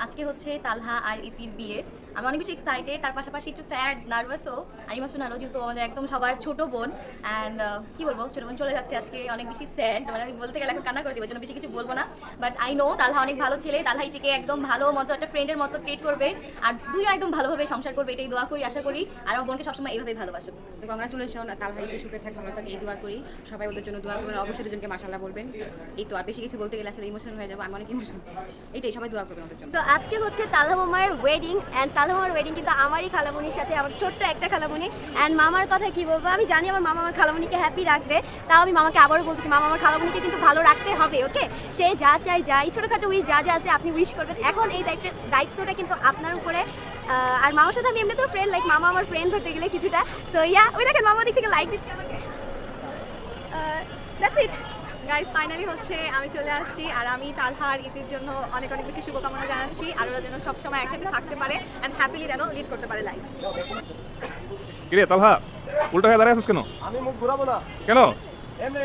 আজকে হচ্ছে তালহা আর ইতির বিয়ে। আমি অনেক বেশি এক্সাইটেড, তার পাশাপাশি একটু স্যাড, নার্ভাসও, আর ইমোশনালও, যেহেতু আমাদের একদম সবার ছোট বোন। অ্যান্ড কি বলবো, ছোট বোন চলে যাচ্ছে আজকে, অনেক বেশি স্যাড। মানে আমি বলতে গেলে এখন কান্না করে দেবো, জন্য বেশি কিছু বলবো না। বাট আই নো তালহা অনেক ভালো ছেলে, তালহা ইতিকে একদম ভালো মতো একটা ফ্রেন্ডের মতো ট্রিট করবে, আর দুইও একদম ভালোভাবে সংসার করবে, এটাই দোয়া করি, আশা করি। আর আমার বোনকে সবসময় এইভাবেই ভালোবাসো। তো কংগ্রাচুলেশন, তালহা ইতি সুখে থাক, ভালো থাকে, এই দোয়া করি। সবাই ওদের জন্য দোয়া করবেন, অবশ্যই দুজনকে মাশাআল্লাহ বলবেন। এই তো, আর বেশি কিছু বলতে গেলে আসলে ইমোশন হয়ে যাবো, আমি অনেক ইমোশন। এইটাই, সবাই দোয়া করবেন ওদের জন্য। তো আজকে হচ্ছে তালহা মামার ওয়েডিং, অ্যান্ড তালহা মামার ওয়েডিং কিন্তু আমারই খালামণির সাথে, আমার ছোট্ট একটা খালামণি। অ্যান্ড মামার কথা কি বলবো, আমি জানি আমার মামা আমার খালামণিকে হ্যাপি রাখবে, তাও আমি মামাকে আবারও বলতেছি, মামা আমার খালামণিকে কিন্তু ভালো রাখতে হবে, ওকে? সে যা চাই, যা এই ছোটোখাটো উইশ যা যা আছে আপনি উইশ করবেন। এখন এই দায়িত্বটা কিন্তু আপনার উপরে। আর মামার সাথে আমি এমনিতেও ফ্রেন্ড, লাইক মামা আমার ফ্রেন্ড ধরতে গেলে কিছুটা। সো ইয়া, ওই দেখেন মামা দিক থেকে লাইক দিচ্ছে আমাকে। দ্যাটস ইট গাইজ, ফাইনালি হচ্ছে আমি চলে আসছি, আর আমি তালহা আর ইতির জন্য অনেক অনেক বেশি শুভকামনা জানাচ্ছি, আর ওরা যেন সবসময় একসাথে থাকতে পারে অ্যান্ড হ্যাপিলি যেন লিড করতে পারে লাইফ। কিরে তালহা, উল্টা হয়ে দাঁড়িয়ে আছিস কেন? আমি মুখ ঘুরাবো না। কেন? এমনি